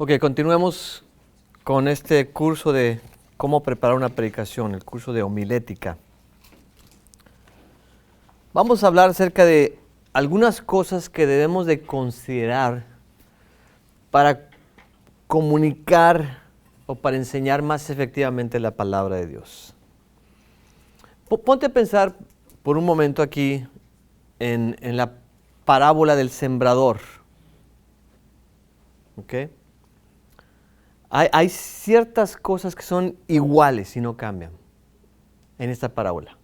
Ok, continuemos con este curso de cómo preparar una predicación, el curso de homilética. Vamos a hablar acerca de algunas cosas que debemos de considerar para comunicar o para enseñar más efectivamente la palabra de Dios. Ponte a pensar por un momento aquí en la parábola del sembrador. ¿Ok? Hay ciertas cosas que son iguales y no cambian en esta parábola.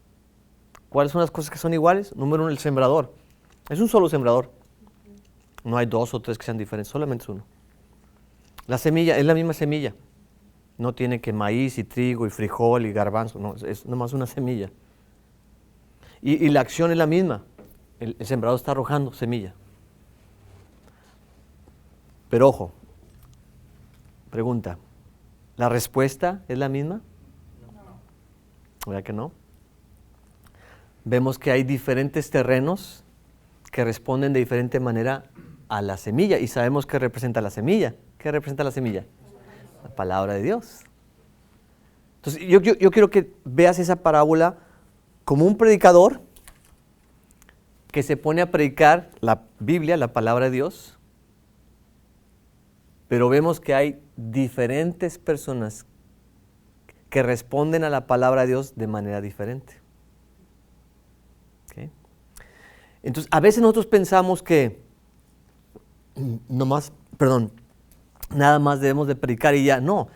¿Cuáles son las cosas que son iguales? Número uno, el sembrador. Es un solo sembrador. No hay dos o tres que sean diferentes, solamente es uno. La semilla es la misma semilla. No tiene que maíz y trigo y frijol y garbanzo, no, es nomás una semilla. Y la acción es la misma. El sembrador está arrojando semilla. Pero ojo, pregunta, ¿la respuesta es la misma? No. ¿Verdad que no? Vemos que hay diferentes terrenos que responden de diferente manera a la semilla y sabemos qué representa la semilla. ¿Qué representa la semilla? La palabra de Dios. Entonces yo quiero que veas esa parábola como un predicador que se pone a predicar la Biblia, la palabra de Dios, pero vemos que hay diferentes personas que responden a la palabra de Dios de manera diferente. ¿Okay? Entonces, a veces nosotros pensamos que nada más debemos de predicar y ya. No,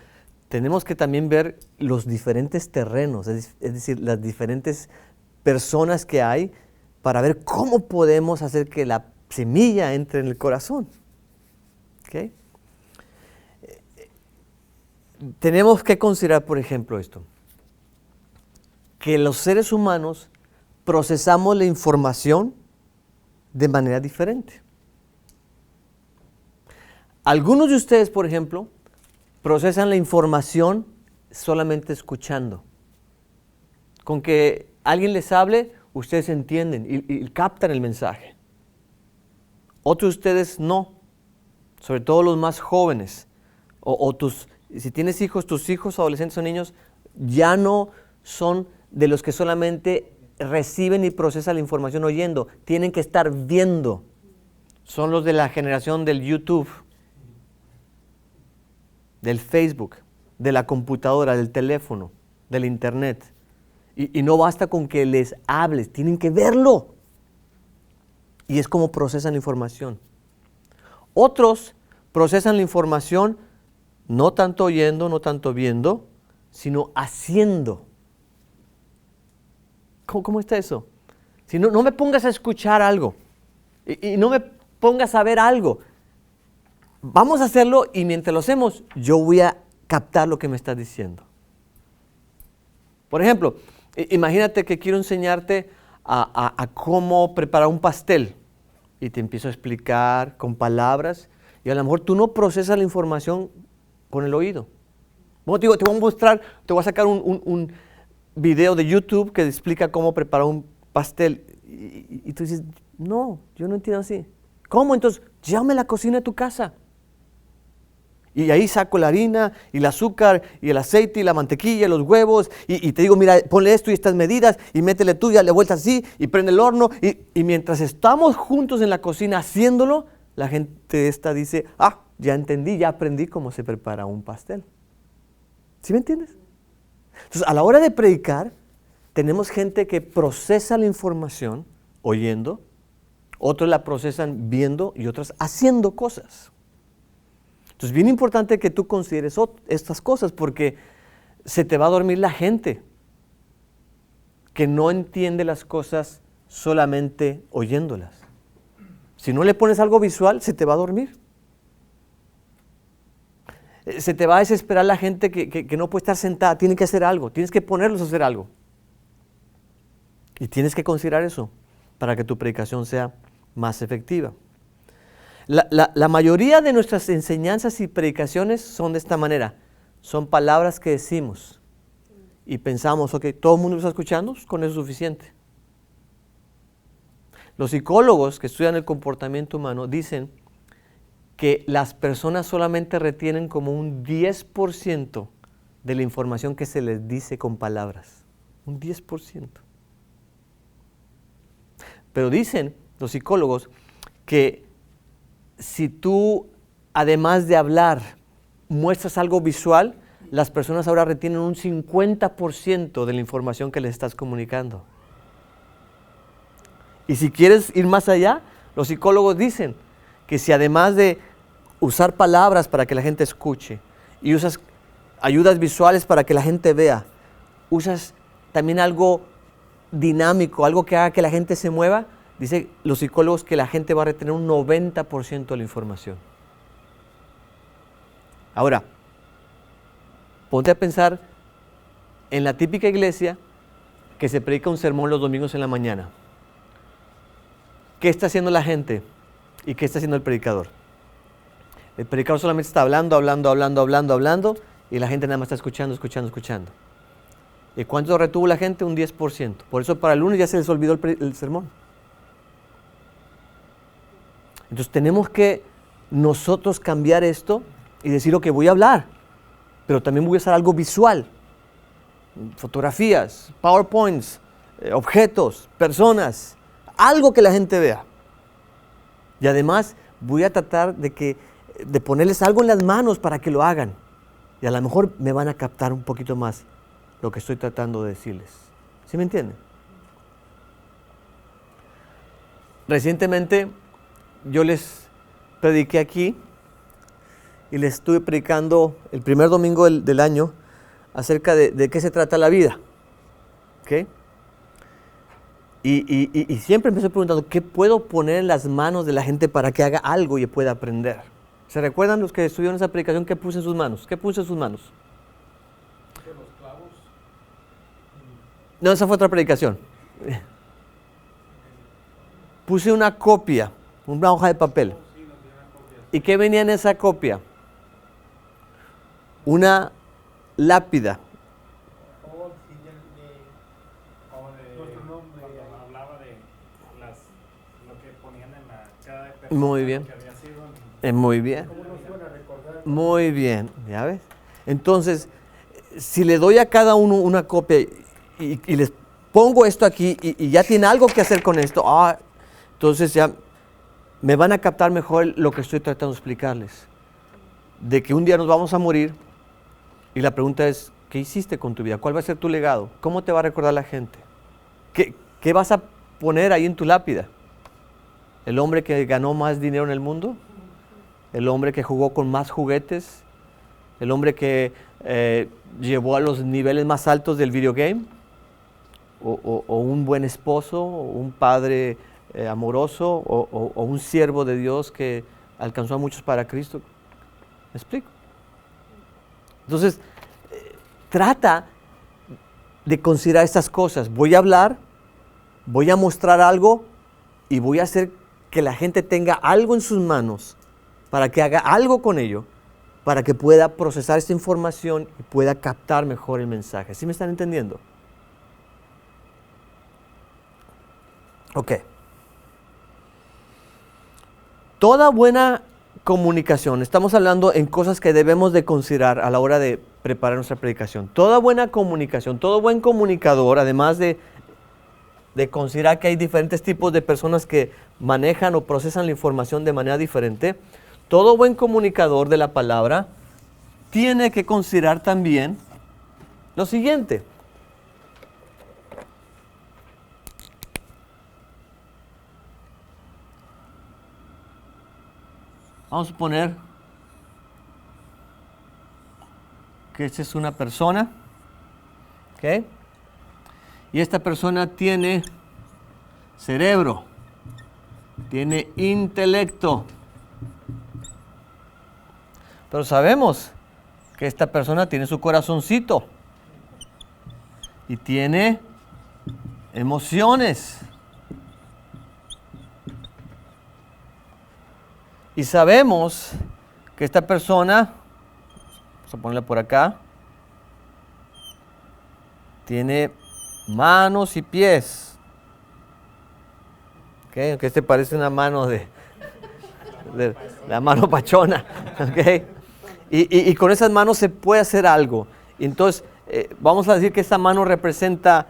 tenemos que también ver los diferentes terrenos, es decir, las diferentes personas que hay para ver cómo podemos hacer que la semilla entre en el corazón. ¿Okay? Tenemos que considerar, por ejemplo, esto, que los seres humanos procesamos la información de manera diferente. Algunos de ustedes, por ejemplo, procesan la información solamente escuchando. Con que alguien les hable, ustedes entienden y captan el mensaje. Otros de ustedes no, sobre todo los más jóvenes, si tienes hijos, tus hijos, adolescentes o niños, ya no son de los que solamente reciben y procesan la información oyendo, tienen que estar viendo. Son los de la generación del YouTube, del Facebook, de la computadora, del teléfono, del internet. Y no basta con que les hables, tienen que verlo. Y es como procesan la información. Otros procesan la información no tanto oyendo, no tanto viendo, sino haciendo. ¿Cómo está eso? Si no me pongas a escuchar algo y no me pongas a ver algo. Vamos a hacerlo y mientras lo hacemos, yo voy a captar lo que me estás diciendo. Por ejemplo, imagínate que quiero enseñarte a cómo preparar un pastel y te empiezo a explicar con palabras y a lo mejor tú no procesas la información con el oído. Bueno, te voy a mostrar, te voy a sacar un video de YouTube que explica cómo preparar un pastel y tú dices, no, yo no entiendo así. ¿Cómo? Entonces, llévame a la cocina de tu casa. Y ahí saco la harina y el azúcar y el aceite y la mantequilla y los huevos y te digo, mira, ponle esto y estas medidas y métele tú y dale vuelta así y prende el horno. Y mientras estamos juntos en la cocina haciéndolo, la gente dice, ya entendí, ya aprendí cómo se prepara un pastel. ¿Sí me entiendes? Entonces, a la hora de predicar, tenemos gente que procesa la información oyendo, otros la procesan viendo y otros haciendo cosas. Entonces, bien importante que tú consideres estas cosas porque se te va a dormir la gente que no entiende las cosas solamente oyéndolas. Si no le pones algo visual, se te va a dormir. Se te va a desesperar la gente que no puede estar sentada, tiene que hacer algo, tienes que ponerlos a hacer algo. Y tienes que considerar eso para que tu predicación sea más efectiva. La mayoría de nuestras enseñanzas y predicaciones son de esta manera. Son palabras que decimos y pensamos, ok, todo el mundo lo está escuchando, pues con eso es suficiente. Los psicólogos que estudian el comportamiento humano dicen que las personas solamente retienen como un 10% de la información que se les dice con palabras. Un 10%. Pero dicen los psicólogos que si tú, además de hablar, muestras algo visual, las personas ahora retienen un 50% de la información que les estás comunicando. Y si quieres ir más allá, los psicólogos dicen que si además de usar palabras para que la gente escuche y usas ayudas visuales para que la gente vea, usas también algo dinámico, algo que haga que la gente se mueva, dicen los psicólogos que la gente va a retener un 90% de la información. Ahora, ponte a pensar en la típica iglesia que se predica un sermón los domingos en la mañana. ¿Qué está haciendo la gente? ¿Y qué está haciendo el predicador? El predicador solamente está hablando, y la gente nada más está escuchando. ¿Y cuánto retuvo la gente? Un 10%. Por eso para el lunes ya se les olvidó el sermón. Entonces tenemos que nosotros cambiar esto y decir, ok, voy a hablar, pero también voy a usar algo visual. Fotografías, PowerPoints, objetos, personas, algo que la gente vea. Y además voy a tratar de ponerles algo en las manos para que lo hagan. Y a lo mejor me van a captar un poquito más lo que estoy tratando de decirles. ¿Sí me entienden? Recientemente yo les prediqué aquí y les estuve predicando el primer domingo del año acerca de qué se trata la vida. ¿Okay? Y siempre me estoy preguntando, ¿qué puedo poner en las manos de la gente para que haga algo y pueda aprender? ¿Se recuerdan los que estudiaron esa predicación? ¿Qué puse en sus manos? ¿Qué puse en sus manos? Los clavos. No, esa fue otra predicación. Puse una copia, una hoja de papel. ¿Y qué venía en esa copia? Una lápida. Muy bien. Muy bien. Muy bien, ¿ya ves? Entonces, si le doy a cada uno una copia y les pongo esto aquí y ya tiene algo que hacer con esto, entonces ya me van a captar mejor lo que estoy tratando de explicarles. De que un día nos vamos a morir y la pregunta es, ¿qué hiciste con tu vida? ¿Cuál va a ser tu legado? ¿Cómo te va a recordar la gente? ¿Qué vas a poner ahí en tu lápida? ¿El hombre que ganó más dinero en el mundo? ¿El hombre que jugó con más juguetes? ¿El hombre que llevó a los niveles más altos del videogame? ¿O un buen esposo? ¿O un padre amoroso? ¿O un siervo de Dios que alcanzó a muchos para Cristo? ¿Me explico? Entonces, trata de considerar estas cosas. Voy a hablar, voy a mostrar algo y voy a hacer que la gente tenga algo en sus manos para que haga algo con ello, para que pueda procesar esta información y pueda captar mejor el mensaje. ¿Sí me están entendiendo? Ok. Toda buena comunicación, estamos hablando en cosas que debemos de considerar a la hora de preparar nuestra predicación. Toda buena comunicación, todo buen comunicador, además de considerar que hay diferentes tipos de personas que manejan o procesan la información de manera diferente, todo buen comunicador de la palabra tiene que considerar también lo siguiente. Vamos a suponer que esta es una persona, ¿ok? Y esta persona tiene cerebro, tiene intelecto. Pero sabemos que esta persona tiene su corazoncito y tiene emociones. Y sabemos que esta persona, vamos a ponerla por acá, tiene manos y pies. ¿Okay? Aunque este parece una mano de la mano pachona. ¿Okay? Y con esas manos se puede hacer algo. Entonces, vamos a decir que esta mano representa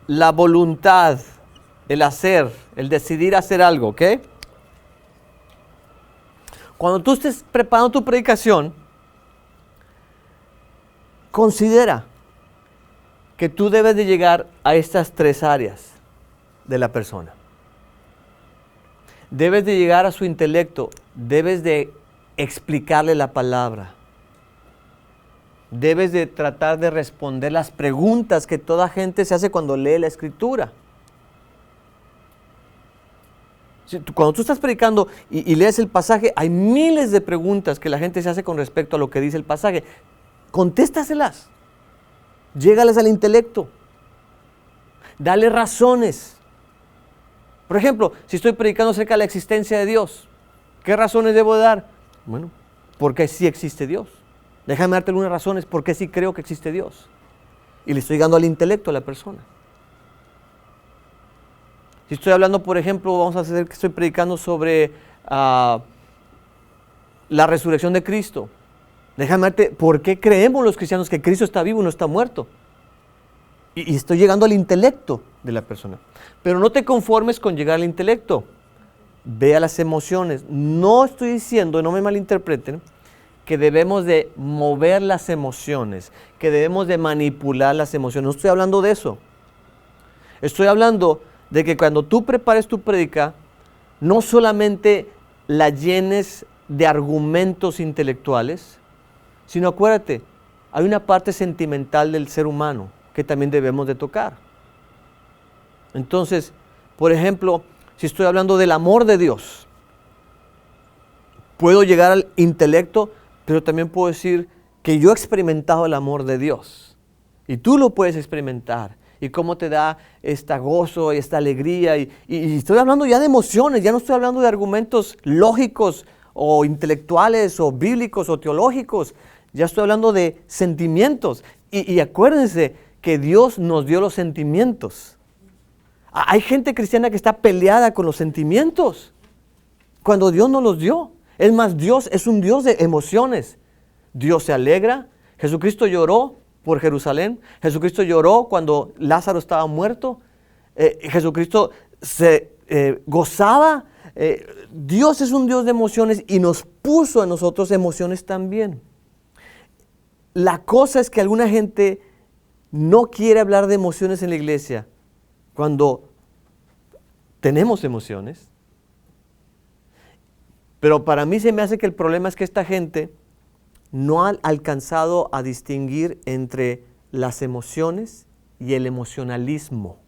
la voluntad, el hacer, el decidir hacer algo, ¿ok? Cuando tú estés preparando tu predicación, considera que tú debes de llegar a estas 3 áreas de la persona. Debes de llegar a su intelecto, debes de explicarle la palabra. Debes de tratar de responder las preguntas que toda gente se hace cuando lee la Escritura. Cuando tú estás predicando y lees el pasaje, hay miles de preguntas que la gente se hace con respecto a lo que dice el pasaje. Contéstaselas. Llégales al intelecto. Dale razones. Por ejemplo, si estoy predicando acerca de la existencia de Dios, ¿qué razones debo dar? Bueno, porque sí existe Dios. Déjame darte algunas razones por qué sí creo que existe Dios. Y le estoy llegando al intelecto a la persona. Si estoy hablando, por ejemplo, vamos a hacer que estoy predicando sobre la resurrección de Cristo. Déjame darte por qué creemos los cristianos que Cristo está vivo y no está muerto. Y estoy llegando al intelecto de la persona. Pero no te conformes con llegar al intelecto. Ve a las emociones. No estoy diciendo, no me malinterpreten, que debemos de mover las emociones, que debemos de manipular las emociones. No estoy hablando de eso. Estoy hablando de que cuando tú prepares tu prédica, no solamente la llenes de argumentos intelectuales, sino acuérdate, hay una parte sentimental del ser humano que también debemos de tocar. Entonces, por ejemplo, si estoy hablando del amor de Dios, puedo llegar al intelecto, pero también puedo decir que yo he experimentado el amor de Dios. Y tú lo puedes experimentar. Y cómo te da este gozo y esta alegría. Y estoy hablando ya de emociones, ya no estoy hablando de argumentos lógicos o intelectuales o bíblicos o teológicos. Ya estoy hablando de sentimientos. Y acuérdense que Dios nos dio los sentimientos. Hay gente cristiana que está peleada con los sentimientos cuando Dios nos los dio. Es más, Dios es un Dios de emociones. Dios se alegra. Jesucristo lloró por Jerusalén. Jesucristo lloró cuando Lázaro estaba muerto. Jesucristo se gozaba. Dios es un Dios de emociones y nos puso a nosotros emociones también. La cosa es que alguna gente no quiere hablar de emociones en la iglesia cuando tenemos emociones. Pero para mí se me hace que el problema es que esta gente no ha alcanzado a distinguir entre las emociones y el emocionalismo.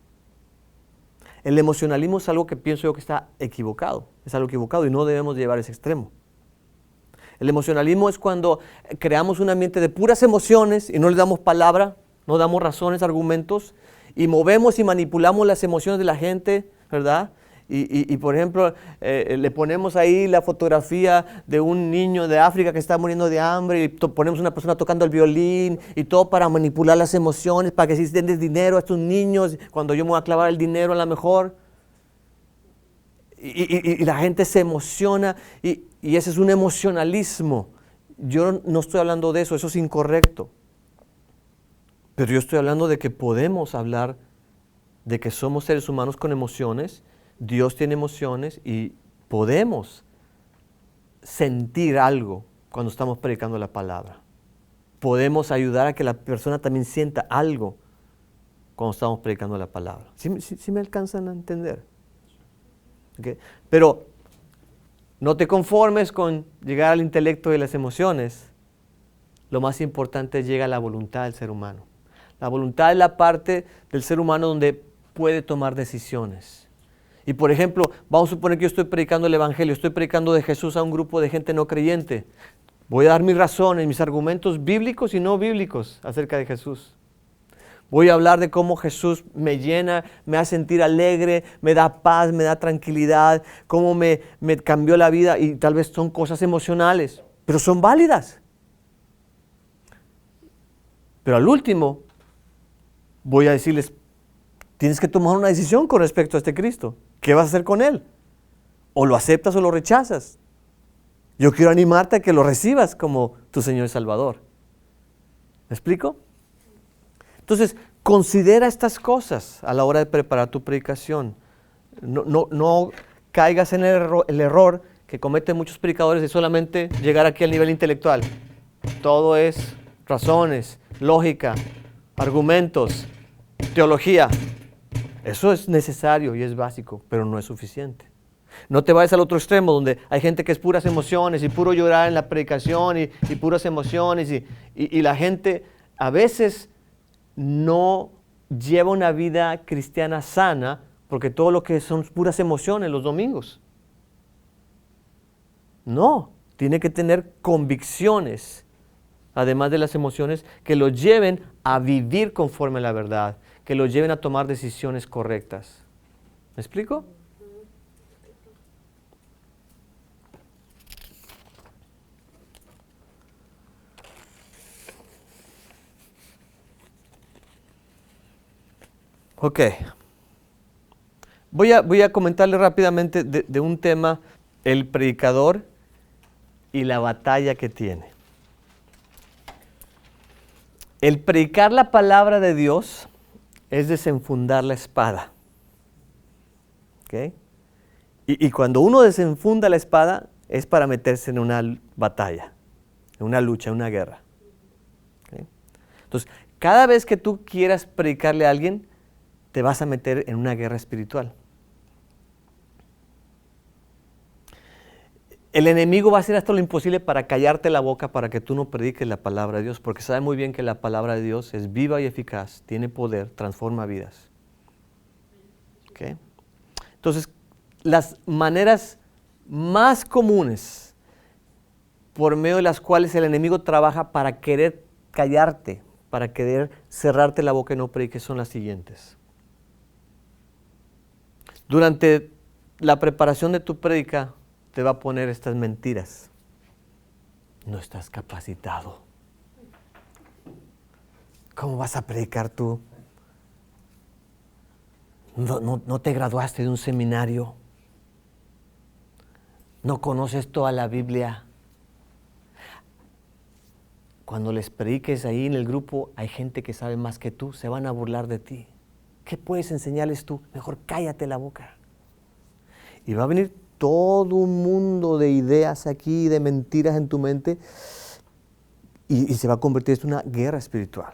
El emocionalismo es algo que pienso yo que está equivocado, es algo equivocado y no debemos llevar a ese extremo. El emocionalismo es cuando creamos un ambiente de puras emociones y no le damos palabra, no damos razones, argumentos, y movemos y manipulamos las emociones de la gente, ¿verdad? Y por ejemplo, le ponemos ahí la fotografía de un niño de África que está muriendo de hambre y ponemos una persona tocando el violín y todo para manipular las emociones, para que si den dinero a estos niños, cuando yo me voy a clavar el dinero a lo mejor. Y la gente se emociona y ese es un emocionalismo. Yo no estoy hablando de eso, eso es incorrecto. Pero yo estoy hablando de que podemos hablar de que somos seres humanos con emociones. Dios tiene emociones y podemos sentir algo cuando estamos predicando la palabra. Podemos ayudar a que la persona también sienta algo cuando estamos predicando la palabra. ¿Sí me alcanzan a entender? ¿Okay? Pero no te conformes con llegar al intelecto y las emociones. Lo más importante es llegar a la voluntad del ser humano. La voluntad es la parte del ser humano donde puede tomar decisiones. Y por ejemplo, vamos a suponer que yo estoy predicando el Evangelio, estoy predicando de Jesús a un grupo de gente no creyente. Voy a dar mis razones, mis argumentos bíblicos y no bíblicos acerca de Jesús. Voy a hablar de cómo Jesús me llena, me hace sentir alegre, me da paz, me da tranquilidad, cómo me cambió la vida y tal vez son cosas emocionales, pero son válidas. Pero al último, voy a decirles, tienes que tomar una decisión con respecto a este Cristo. ¿Qué vas a hacer con Él? O lo aceptas o lo rechazas. Yo quiero animarte a que lo recibas como tu Señor y Salvador. ¿Me explico? Entonces, considera estas cosas a la hora de preparar tu predicación. No caigas en el error que cometen muchos predicadores de solamente llegar aquí al nivel intelectual. Todo es razones, lógica, argumentos, teología. Eso es necesario y es básico, pero no es suficiente. No te vayas al otro extremo donde hay gente que es puras emociones y puro llorar en la predicación y puras emociones y la gente a veces no lleva una vida cristiana sana porque todo lo que son puras emociones los domingos. No, tiene que tener convicciones, además de las emociones, que lo lleven a vivir conforme a la verdad, que lo lleven a tomar decisiones correctas. ¿Me explico? Ok. Voy a comentarle rápidamente de un tema, el predicador y la batalla que tiene. El predicar la palabra de Dios es desenfundar la espada. ¿Ok? Y cuando uno desenfunda la espada es para meterse en una batalla, en una lucha, en una guerra. ¿Ok? Entonces, cada vez que tú quieras predicarle a alguien, te vas a meter en una guerra espiritual. El enemigo va a hacer hasta lo imposible para callarte la boca para que tú no prediques la palabra de Dios, porque sabe muy bien que la palabra de Dios es viva y eficaz, tiene poder, transforma vidas. ¿Okay? Entonces, las maneras más comunes por medio de las cuales el enemigo trabaja para querer callarte, para querer cerrarte la boca y no prediques son las siguientes. Durante la preparación de tu prédica te va a poner estas mentiras. No estás capacitado. ¿Cómo vas a predicar tú? No te graduaste de un seminario. No conoces toda la Biblia. Cuando les prediques ahí en el grupo, hay gente que sabe más que tú, se van a burlar de ti. ¿Qué puedes enseñarles tú? Mejor cállate la boca. Y va a venir todo un mundo de ideas aquí, de mentiras en tu mente, y se va a convertir en una guerra espiritual.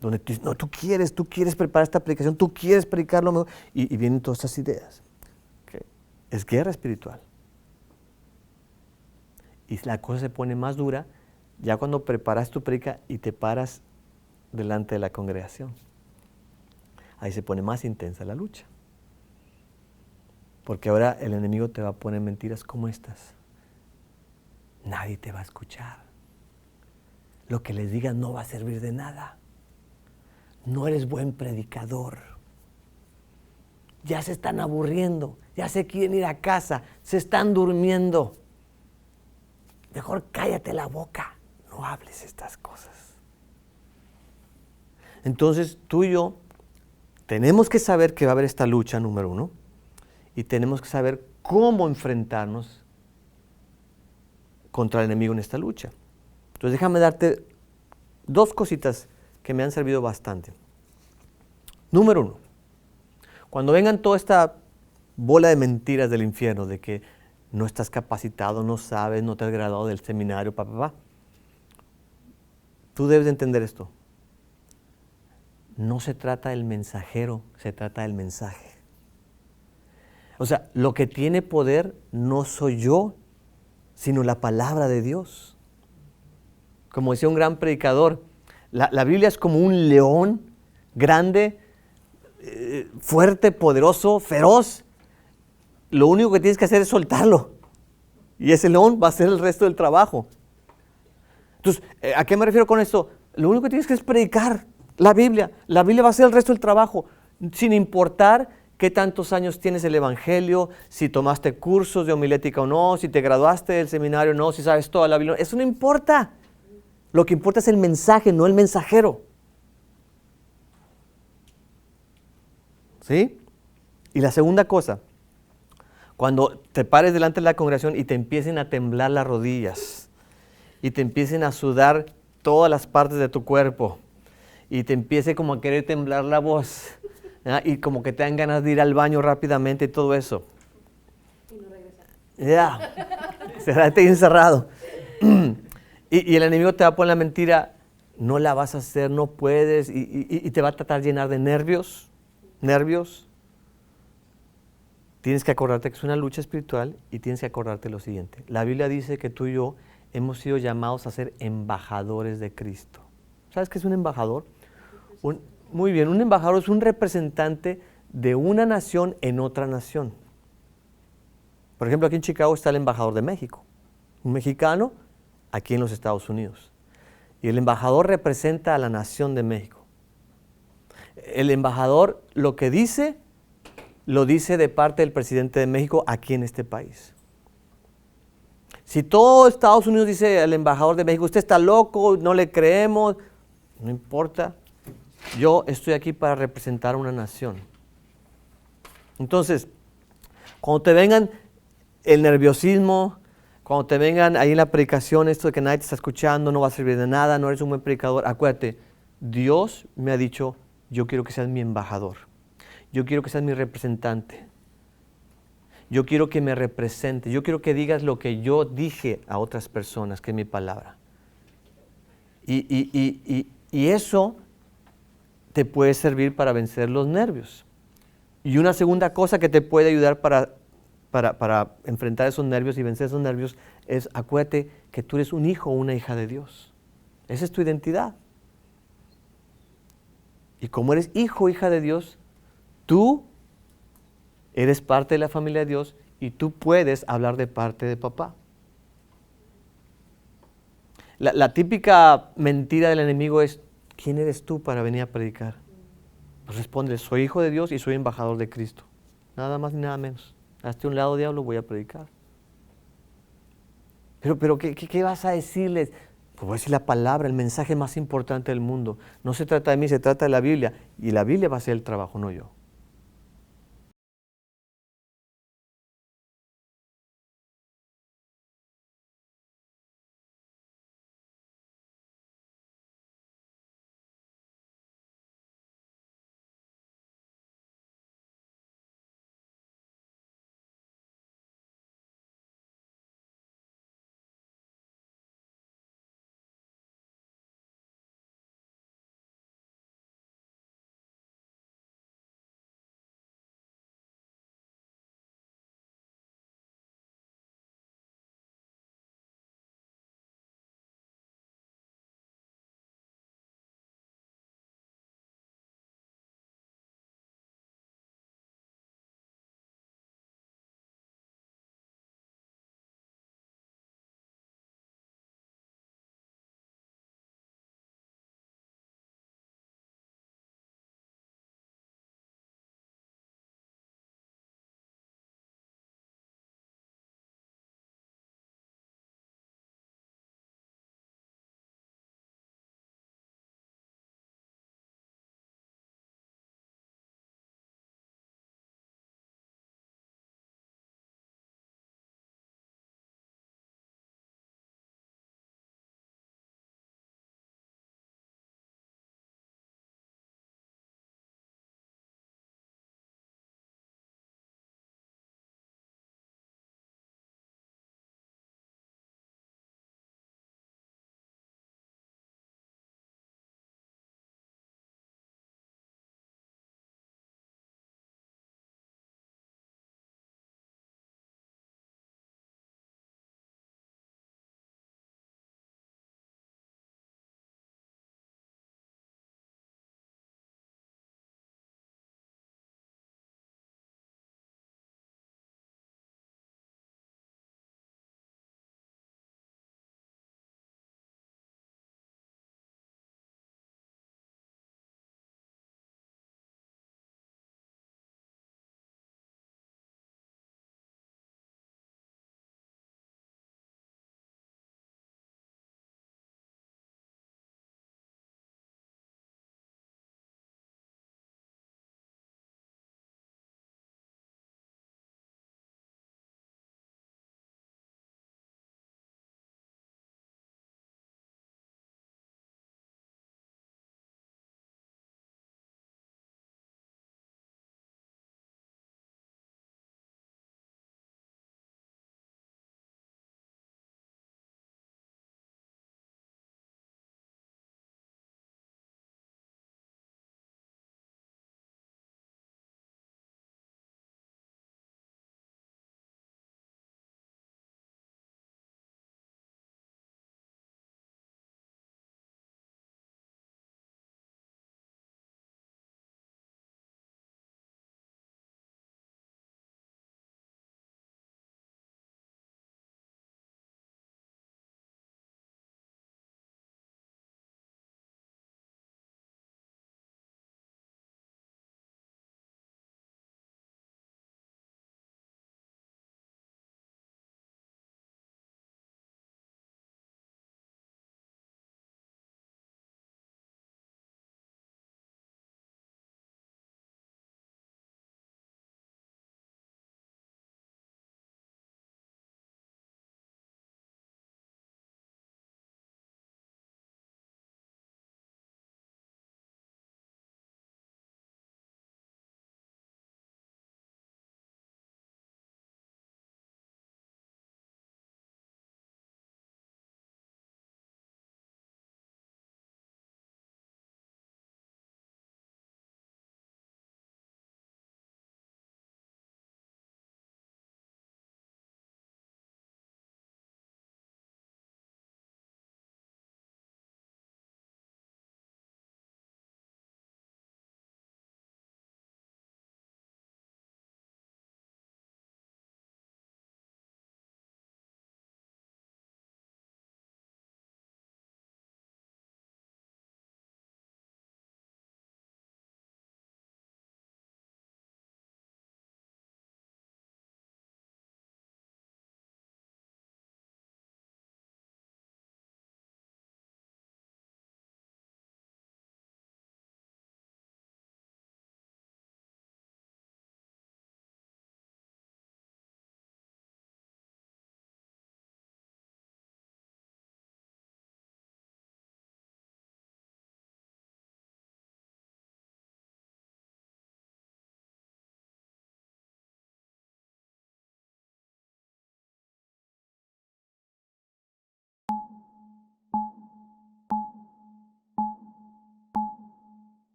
Donde tú dices, no, tú quieres preparar esta predicación, tú quieres predicarlo mejor, y vienen todas estas ideas. ¿Okay? Es guerra espiritual. Y la cosa se pone más dura ya cuando preparas tu predica y te paras delante de la congregación. Ahí se pone más intensa la lucha. Porque ahora el enemigo te va a poner mentiras como estas. Nadie te va a escuchar. Lo que les digas no va a servir de nada. No eres buen predicador. Ya se están aburriendo, ya se quieren ir a casa, se están durmiendo. Mejor cállate la boca, no hables estas cosas. Entonces tú y yo tenemos que saber que va a haber esta lucha, número uno, y tenemos que saber cómo enfrentarnos contra el enemigo en esta lucha. Entonces déjame darte dos cositas que me han servido bastante. Número uno, cuando vengan toda esta bola de mentiras del infierno, de que no estás capacitado, no sabes, no te has graduado del seminario, tú debes de entender esto. No se trata del mensajero, se trata del mensaje. O sea, lo que tiene poder no soy yo, sino la palabra de Dios. Como decía un gran predicador, la Biblia es como un león grande, fuerte, poderoso, feroz. Lo único que tienes que hacer es soltarlo. Y ese león va a hacer el resto del trabajo. Entonces, ¿a qué me refiero con esto? Lo único que tienes que es predicar la Biblia. La Biblia va a hacer el resto del trabajo, sin importar qué tantos años tienes el Evangelio, si tomaste cursos de homilética o no, si te graduaste del seminario o no, si sabes toda la Biblia. Eso no importa. Lo que importa es el mensaje, no el mensajero. ¿Sí? Y la segunda cosa, Cuando te pares delante de la congregación y te empiecen a temblar las rodillas y te empiecen a sudar todas las partes de tu cuerpo y te empiece como a querer temblar la voz, ¿verdad? Y como que te dan ganas de ir al baño rápidamente y todo eso. Y no regresar. Ya, cerrate ahí encerrado. Y el enemigo te va a poner la mentira, no la vas a hacer, no puedes, y te va a tratar de llenar de nervios. Tienes que acordarte que es una lucha espiritual y tienes que acordarte lo siguiente. La Biblia dice que tú y yo hemos sido llamados a ser embajadores de Cristo. ¿Sabes qué es un embajador? Muy bien, un embajador es un representante de una nación en otra nación. Por ejemplo, aquí en Chicago está el embajador de México, un mexicano aquí en los Estados Unidos. Y el embajador representa a la nación de México. El embajador lo que dice, lo dice de parte del presidente de México aquí en este país. Si todo Estados Unidos dice al embajador de México, usted está loco, no le creemos, no importa. Yo estoy aquí para representar a una nación. Entonces, cuando te vengan el nerviosismo, cuando te vengan ahí en la predicación esto de que nadie te está escuchando, no va a servir de nada, no eres un buen predicador, acuérdate, Dios me ha dicho, yo quiero que seas mi embajador, yo quiero que seas mi representante, yo quiero que me representes, yo quiero que digas lo que yo dije a otras personas, que es mi palabra. Y eso te puede servir para vencer los nervios. Y una segunda cosa que te puede ayudar para enfrentar esos nervios y vencer esos nervios es, acuérdate que tú eres un hijo o una hija de Dios. Esa es tu identidad. Y como eres hijo o hija de Dios, tú eres parte de la familia de Dios y tú puedes hablar de parte de papá. La típica mentira del enemigo es, ¿quién eres tú para venir a predicar? Pues responde, soy hijo de Dios y soy embajador de Cristo. Nada más ni nada menos. Hazte un lado, diablo, voy a predicar. Pero ¿qué vas a decirles? Pues voy a decir la palabra, el mensaje más importante del mundo. No se trata de mí, se trata de la Biblia. Y la Biblia va a hacer el trabajo, no yo.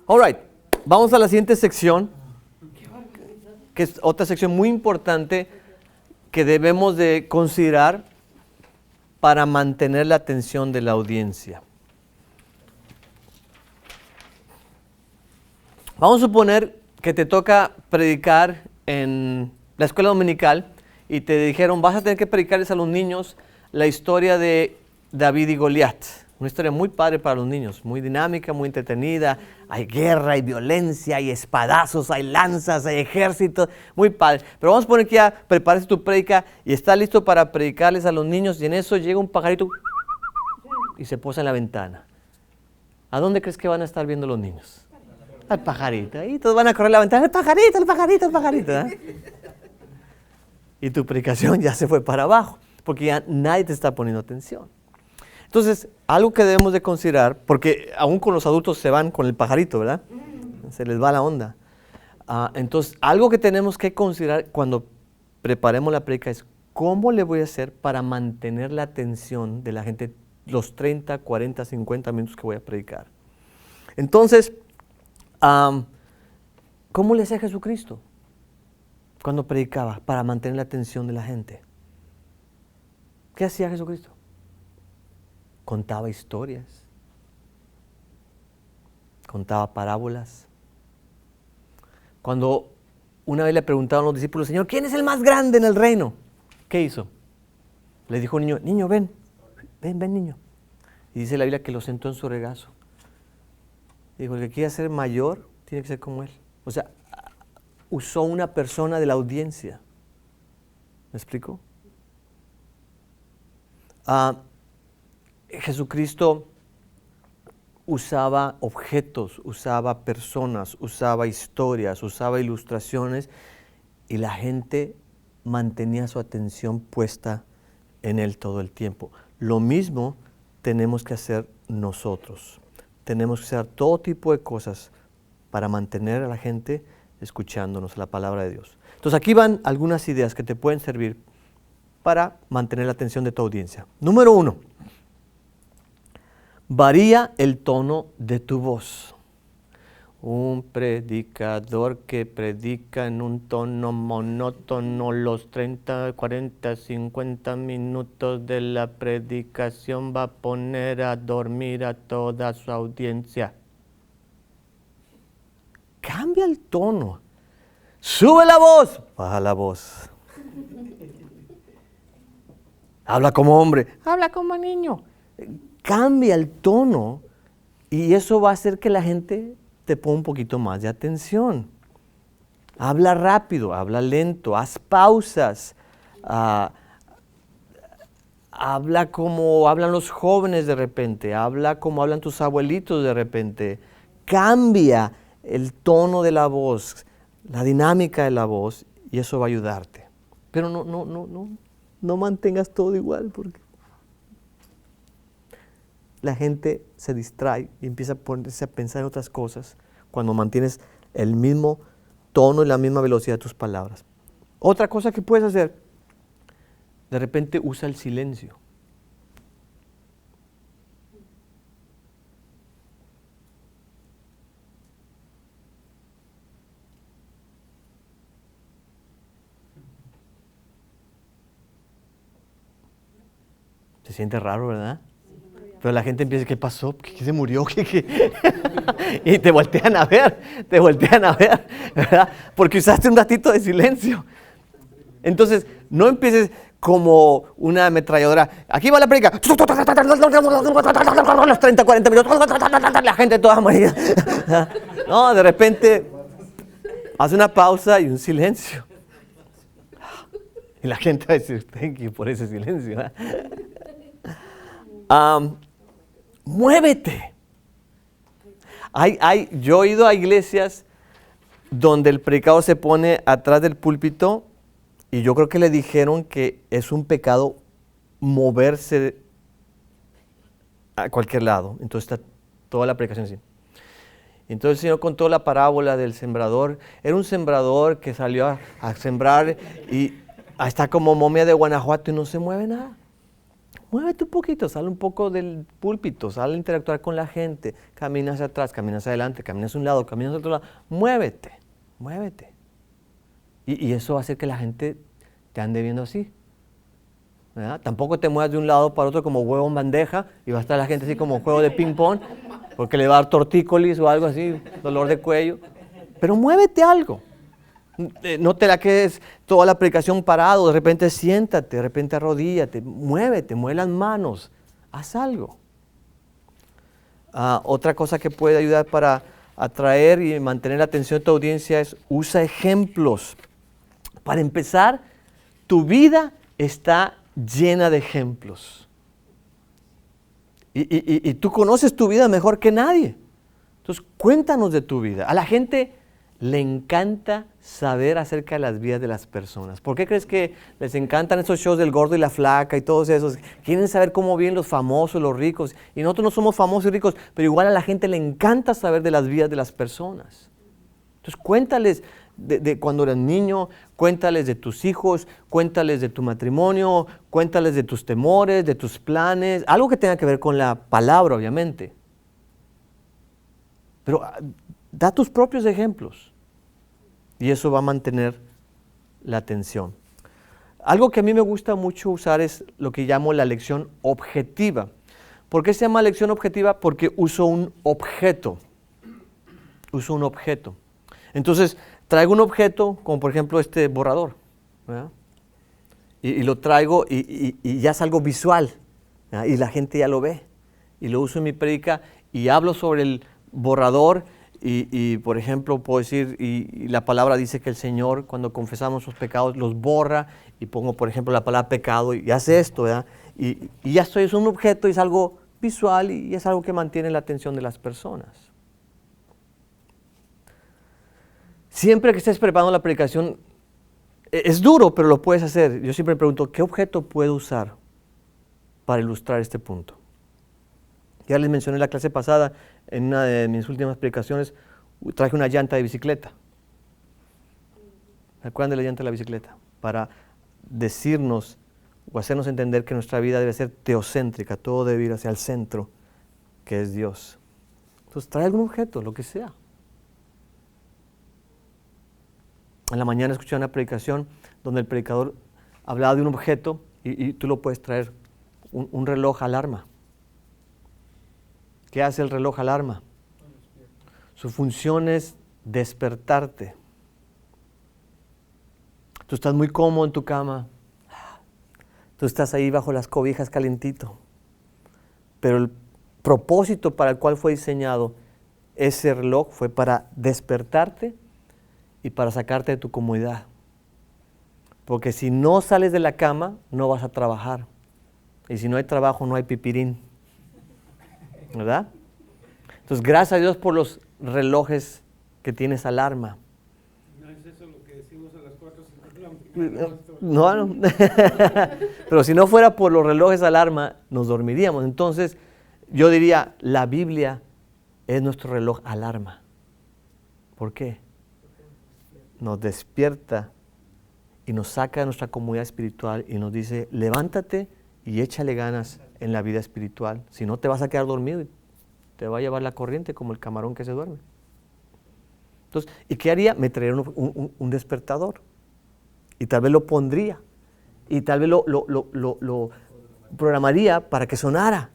All right, vamos a la siguiente sección, que es otra sección muy importante que debemos de considerar para mantener la atención de la audiencia. Vamos a suponer que te toca predicar en la escuela dominical y te dijeron, vas a tener que predicarles a los niños la historia de David y Goliat. Una historia muy padre para los niños, muy dinámica, muy entretenida. Hay guerra, hay violencia, hay espadazos, hay lanzas, hay ejércitos, muy padre. Pero vamos a poner que ya prepares tu prédica y estás listo para predicarles a los niños y en eso llega un pajarito y se posa en la ventana. ¿A dónde crees que van a estar viendo los niños? Al pajarito. Ahí todos van a correr a la ventana. El pajarito, el pajarito, el pajarito. Y tu predicación ya se fue para abajo porque ya nadie te está poniendo atención. Entonces, algo que debemos de considerar, porque aún con los adultos se van con el pajarito, ¿verdad? Se les va la onda. Entonces, algo que tenemos que considerar cuando preparemos la prédica es cómo le voy a hacer para mantener la atención de la gente los 30, 40, 50 minutos que voy a predicar. Entonces, ¿cómo le hacía Jesucristo cuando predicaba para mantener la atención de la gente? ¿Qué hacía Jesucristo? Contaba historias, contaba parábolas. Cuando una vez le preguntaron a los discípulos, Señor, ¿quién es el más grande en el reino? ¿Qué hizo? Le dijo un niño, niño, ven, niño. Y dice la Biblia que lo sentó en su regazo. Dijo, el que quiera ser mayor, tiene que ser como él. O sea, usó una persona de la audiencia. ¿Me explico? Jesucristo usaba objetos, usaba personas, usaba historias, usaba ilustraciones y la gente mantenía su atención puesta en Él todo el tiempo. Lo mismo tenemos que hacer nosotros. Tenemos que hacer todo tipo de cosas para mantener a la gente escuchándonos la palabra de Dios. Entonces aquí van algunas ideas que te pueden servir para mantener la atención de tu audiencia. Número 1. Varía el tono de tu voz. Un predicador que predica en un tono monótono los 30, 40, 50 minutos de la predicación va a poner a dormir a toda su audiencia. Cambia el tono. Sube la voz. Baja la voz. Habla como hombre. Habla como niño. Cambia el tono y eso va a hacer que la gente te ponga un poquito más de atención. Habla rápido, habla lento, haz pausas. Habla como hablan los jóvenes de repente, habla como hablan tus abuelitos de repente. Cambia el tono de la voz, la dinámica de la voz y eso va a ayudarte. Pero no mantengas todo igual porque la gente se distrae y empieza a ponerse a pensar en otras cosas cuando mantienes el mismo tono y la misma velocidad de tus palabras. Otra cosa que puedes hacer, de repente usa el silencio. Se siente raro, ¿verdad? Pero la gente empieza, ¿qué pasó? ¿Qué se murió? ¿Qué? Y te voltean a ver, ¿verdad? Porque usaste un ratito de silencio. Entonces, no empieces como una ametralladora. Aquí va la prédica. Los 30, 40 minutos. La gente toda amarilla. No, de repente, haz una pausa y un silencio. Y la gente va a decir, thank you por ese silencio. Muévete. Yo he ido a iglesias donde el predicador se pone atrás del púlpito y yo creo que le dijeron que es un pecado moverse a cualquier lado. Entonces está toda la predicación así. Entonces el Señor contó la parábola del sembrador. Era un sembrador que salió a sembrar y está como momia de Guanajuato y no se mueve nada. muévete un poquito, sal un poco del púlpito, sal a interactuar con la gente, camina hacia atrás, camina hacia adelante, camina hacia un lado, camina hacia otro lado, muévete, muévete. Y eso va a hacer que la gente te ande viendo así. ¿Verdad? Tampoco te muevas de un lado para otro como huevo en bandeja y va a estar la gente así como juego de ping-pong, porque le va a dar tortícolis o algo así, dolor de cuello. Pero muévete algo. No te la quedes toda la predicación parado, de repente siéntate, de repente arrodíllate, muévete, mueve las manos, haz algo. Otra cosa que puede ayudar para atraer y mantener la atención de tu audiencia es usa ejemplos. Para empezar, tu vida está llena de ejemplos. Y tú conoces tu vida mejor que nadie. Entonces, cuéntanos de tu vida. A la gente le encanta saber acerca de las vidas de las personas. ¿Por qué crees que les encantan esos shows del gordo y la flaca y todos esos? Quieren saber cómo viven los famosos, los ricos. Y nosotros no somos famosos y ricos, pero igual a la gente le encanta saber de las vidas de las personas. Entonces, cuéntales de cuando eras niño, cuéntales de tus hijos, cuéntales de tu matrimonio, cuéntales de tus temores, de tus planes, algo que tenga que ver con la palabra, obviamente. Pero da tus propios ejemplos y eso va a mantener la atención. Algo que a mí me gusta mucho usar es lo que llamo la lección objetiva. ¿Por qué se llama lección objetiva? Porque uso un objeto. Uso un objeto. Entonces, traigo un objeto, como por ejemplo este borrador, ¿verdad? Y lo traigo y ya es algo visual, ¿verdad? Y la gente ya lo ve. Y lo uso en mi prédica y hablo sobre el borrador y por ejemplo, puedo decir, y la palabra dice que el Señor, cuando confesamos sus pecados, los borra, y pongo, por ejemplo, la palabra pecado y hace esto, ¿verdad? Y ya estoy, es un objeto, y es algo visual y es algo que mantiene la atención de las personas. Siempre que estés preparando la predicación, es duro, pero lo puedes hacer. Yo siempre me pregunto, ¿qué objeto puedo usar para ilustrar este punto? Ya les mencioné en la clase pasada, en una de mis últimas predicaciones, traje una llanta de bicicleta. ¿Se acuerdan de la llanta de la bicicleta? Para decirnos o hacernos entender que nuestra vida debe ser teocéntrica, todo debe ir hacia el centro, que es Dios. Entonces trae algún objeto, lo que sea. En la mañana escuché una predicación donde el predicador hablaba de un objeto y tú lo puedes traer, un reloj alarma. ¿Qué hace el reloj alarma? Su función es despertarte. Tú estás muy cómodo en tu cama, tú estás ahí bajo las cobijas calentito, pero el propósito para el cual fue diseñado ese reloj fue para despertarte y para sacarte de tu comodidad. Porque si no sales de la cama, no vas a trabajar. Y si no hay trabajo, no hay pipirín. ¿Verdad? Entonces, gracias a Dios por los relojes que tienes alarma. No es eso lo que decimos a las 4:50. No. Pero si no fuera por los relojes alarma, nos dormiríamos. Entonces, yo diría, la Biblia es nuestro reloj alarma. ¿Por qué? Nos despierta y nos saca de nuestra comodidad espiritual y nos dice, levántate y échale ganas en la vida espiritual. Si no, te vas a quedar dormido y te va a llevar la corriente como el camarón que se duerme. Entonces, ¿y qué haría? Me traería un despertador y tal vez lo pondría y tal vez lo programaría para que sonara.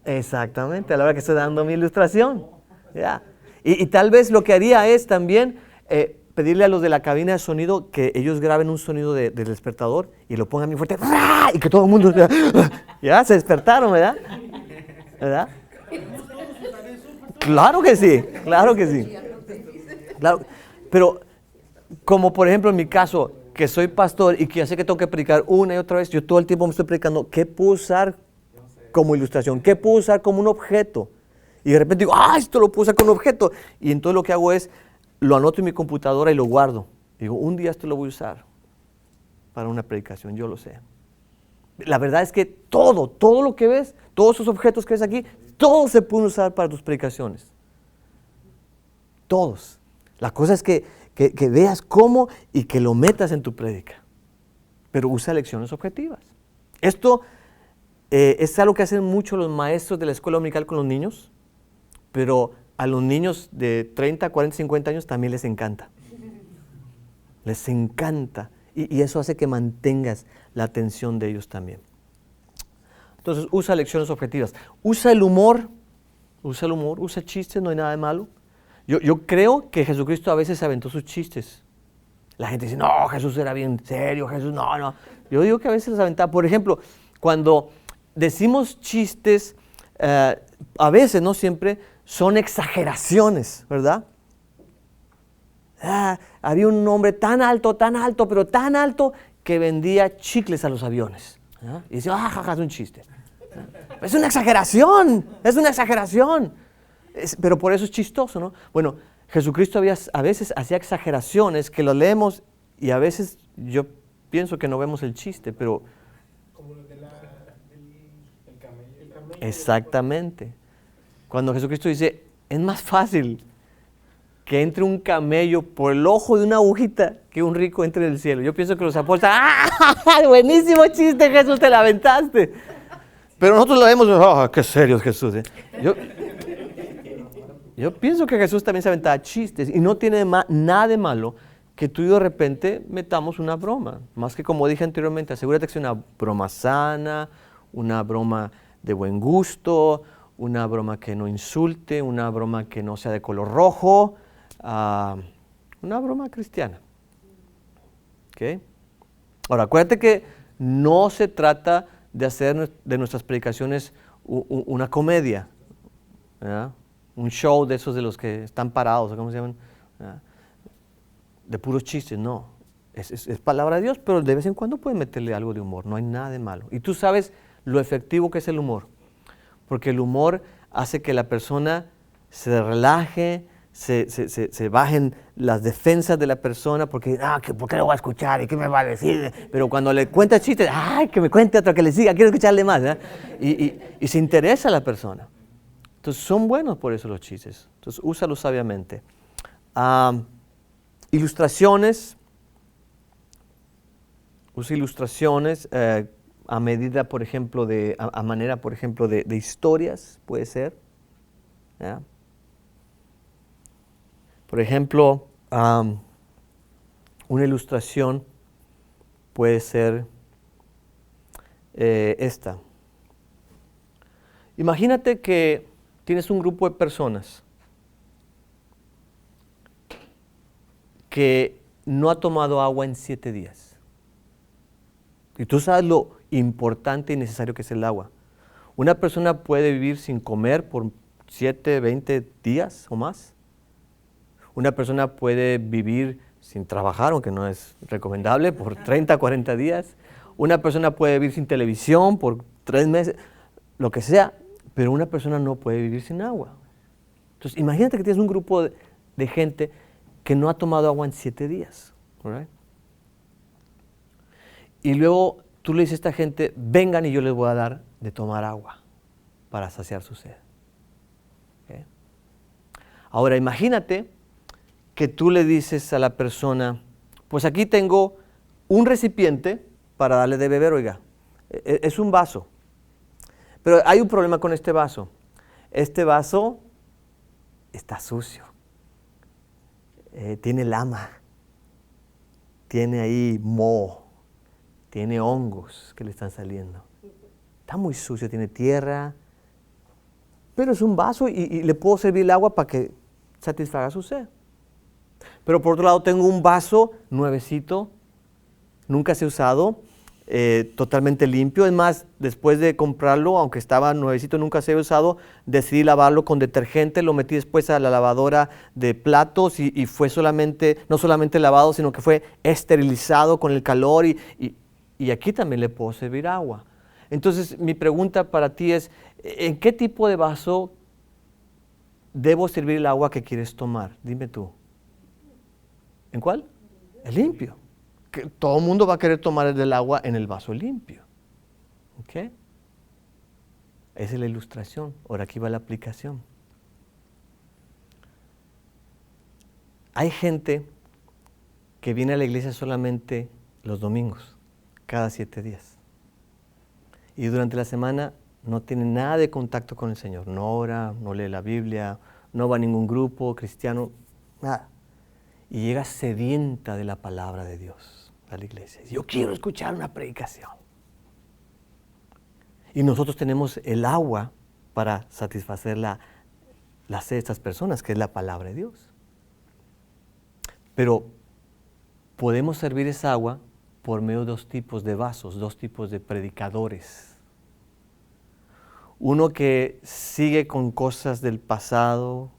Exactamente, a la hora que estoy dando mi ilustración. ¿Ya? Y tal vez lo que haría es también pedirle a los de la cabina de sonido que ellos graben un sonido de despertador y lo pongan bien fuerte y que todo el mundo ya se despertaron, ¿verdad? ¿Verdad? Claro que sí, claro que sí. Claro, pero como por ejemplo en mi caso, que soy pastor y que ya sé que tengo que predicar una y otra vez, yo todo el tiempo me estoy predicando, ¿qué puedo usar como ilustración? ¿Qué puedo usar como un objeto? Y de repente digo, esto lo puedo usar como un objeto. Y entonces lo que hago es, lo anoto en mi computadora y lo guardo. Digo, un día esto lo voy a usar para una predicación, yo lo sé. La verdad es que todo lo que ves, todos esos objetos que ves aquí, todos se pueden usar para tus predicaciones. Todos. La cosa es que veas cómo y que lo metas en tu prédica. Pero usa lecciones objetivas. Esto es algo que hacen mucho los maestros de la escuela dominical con los niños, pero a los niños de 30, 40, 50 años también les encanta. Les encanta. Y eso hace que mantengas la atención de ellos también. Entonces, usa lecciones objetivas. Usa el humor, usa chistes, no hay nada de malo. Yo creo que Jesucristo a veces aventó sus chistes. La gente dice, no, Jesús era bien serio, Jesús, no. Yo digo que a veces los aventaba. Por ejemplo, cuando decimos chistes, a veces, no siempre, son exageraciones, ¿verdad? Había un hombre tan alto, pero tan alto que vendía chicles a los aviones. Y dice, jaja, es un chiste. Es una exageración. Pero por eso es chistoso, ¿no? Bueno, Jesucristo a veces hacía exageraciones que lo leemos y a veces yo pienso que no vemos el chiste, pero... Como lo del camello. Exactamente. Cuando Jesucristo dice, es más fácil que entre un camello por el ojo de una agujita que un rico entre en el cielo. Yo pienso que los apóstoles, buenísimo chiste, Jesús, te la aventaste. Pero nosotros lo vemos, qué serio es Jesús. Yo pienso que Jesús también se aventaba chistes y no tiene nada de malo que tú y yo de repente metamos una broma. Más que como dije anteriormente, asegúrate que sea una broma sana, una broma de buen gusto, una broma que no insulte, una broma que no sea de color rojo, una broma cristiana. ¿Okay? Ahora, acuérdate que no se trata de hacer de nuestras predicaciones una comedia, ¿verdad? Un show de esos de los que están parados, ¿cómo se llaman? ¿Verdad? De puros chistes, no. Es palabra de Dios, pero de vez en cuando puedes meterle algo de humor, no hay nada de malo. Y tú sabes lo efectivo que es el humor, porque el humor hace que la persona se relaje, se bajen las defensas de la persona, porque, ¿por qué lo voy a escuchar? ¿Y qué me va a decir? Pero cuando le cuenta chistes, que me cuente otro, que le siga, quiero escucharle más, ¿verdad? Y se interesa a la persona. Entonces, son buenos por eso los chistes. Entonces, úsalos sabiamente. Ilustraciones. Usa ilustraciones a medida, por ejemplo, a manera, por ejemplo, de historias, puede ser. ¿Ya? Por ejemplo, una ilustración puede ser esta. Imagínate que tienes un grupo de personas que no ha tomado agua en 7 días. Y tú sabes lo importante y necesario que es el agua. Una persona puede vivir sin comer por 7, 20 días o más. Una persona puede vivir sin trabajar, aunque no es recomendable, por 30, 40 días. Una persona puede vivir sin televisión por 3 meses, lo que sea, pero una persona no puede vivir sin agua. Entonces, imagínate que tienes un grupo de gente que no ha tomado agua en 7 días. ¿Right? Y luego tú le dices a esta gente, vengan y yo les voy a dar de tomar agua para saciar su sed. ¿Okay? Ahora, imagínate que tú le dices a la persona, pues aquí tengo un recipiente para darle de beber, oiga, es un vaso. Pero hay un problema con este vaso. Este vaso está sucio. Tiene lama. Tiene ahí moho. Tiene hongos que le están saliendo. Está muy sucio, tiene tierra. Pero es un vaso y le puedo servir el agua para que satisfaga su sed. Pero por otro lado tengo un vaso nuevecito, nunca se ha usado, totalmente limpio. Es más, después de comprarlo, aunque estaba nuevecito, nunca se ha usado, decidí lavarlo con detergente, lo metí después a la lavadora de platos y fue no solamente lavado, sino que fue esterilizado con el calor y aquí también le puedo servir agua. Entonces, mi pregunta para ti es, ¿en qué tipo de vaso debo servir el agua que quieres tomar? Dime tú. ¿En cuál? El limpio. Que todo el mundo va a querer tomar el agua en el vaso limpio. ¿Ok? Esa es la ilustración. Ahora aquí va la aplicación. Hay gente que viene a la iglesia solamente los domingos, cada 7 días. y durante la semana no tiene nada de contacto con el Señor. No ora, no lee la Biblia, no va a ningún grupo cristiano, nada. Y llega sedienta de la palabra de Dios a la iglesia. Yo quiero escuchar una predicación. Y nosotros tenemos el agua para satisfacer la sed de estas personas, que es la palabra de Dios. Pero podemos servir esa agua por medio de dos tipos de vasos, dos tipos de predicadores. Uno que sigue con cosas del pasado,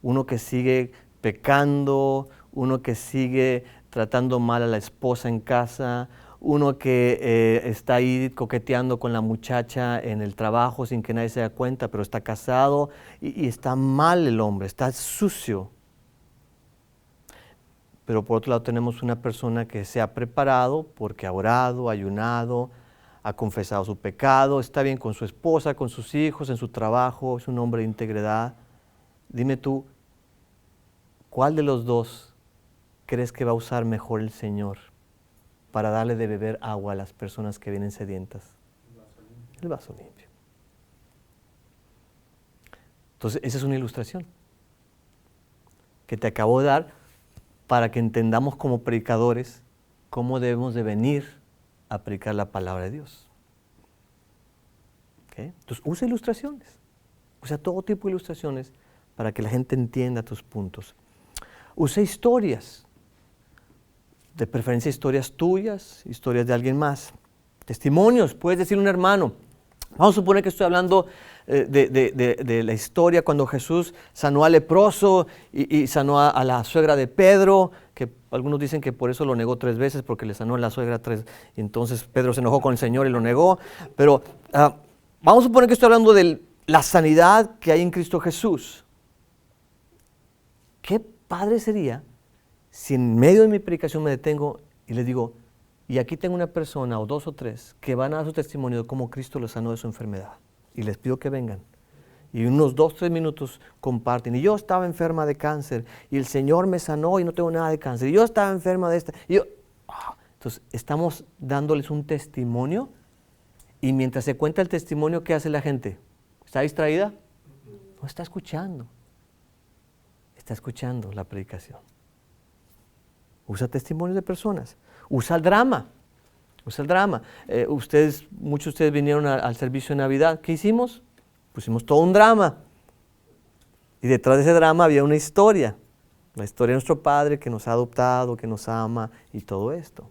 uno que sigue pecando, uno que sigue tratando mal a la esposa en casa, uno que está ahí coqueteando con la muchacha en el trabajo sin que nadie se dé cuenta, pero está casado y está mal el hombre, está sucio. Pero por otro lado tenemos una persona que se ha preparado porque ha orado, ha ayunado, ha confesado su pecado, está bien con su esposa, con sus hijos, en su trabajo, es un hombre de integridad. Dime tú, ¿cuál de los dos crees que va a usar mejor el Señor para darle de beber agua a las personas que vienen sedientas? El vaso limpio. Entonces, esa es una ilustración que te acabo de dar para que entendamos como predicadores cómo debemos de venir a predicar la palabra de Dios. ¿Okay? Entonces, usa ilustraciones. Usa todo tipo de ilustraciones para que la gente entienda tus puntos. Usa historias. De preferencia historias tuyas, historias de alguien más. Testimonios, puedes decir un hermano. Vamos a suponer que estoy hablando de la historia cuando Jesús sanó al leproso y sanó a la suegra de Pedro, que algunos dicen que por eso lo negó 3 veces, porque le sanó a la suegra 3, y entonces Pedro se enojó con el Señor y lo negó. Pero vamos a suponer que estoy hablando de la sanidad que hay en Cristo Jesús. Qué padre sería si en medio de mi predicación me detengo y les digo, y aquí tengo una persona o 2 o 3 que van a dar su testimonio de cómo Cristo los sanó de su enfermedad. Y les pido que vengan. Y unos 2 o 3 minutos comparten. Y yo estaba enferma de cáncer y el Señor me sanó y no tengo nada de cáncer. Y yo estaba enferma de esta. Entonces estamos dándoles un testimonio y mientras se cuenta el testimonio, ¿qué hace la gente? ¿Está distraída? No está escuchando. Está escuchando la predicación. Usa testimonios de personas. Usa el drama. Usa el drama. Muchos de ustedes vinieron al servicio de Navidad. ¿Qué hicimos? Pusimos todo un drama. Y detrás de ese drama había una historia. La historia de nuestro Padre que nos ha adoptado, que nos ama y todo esto.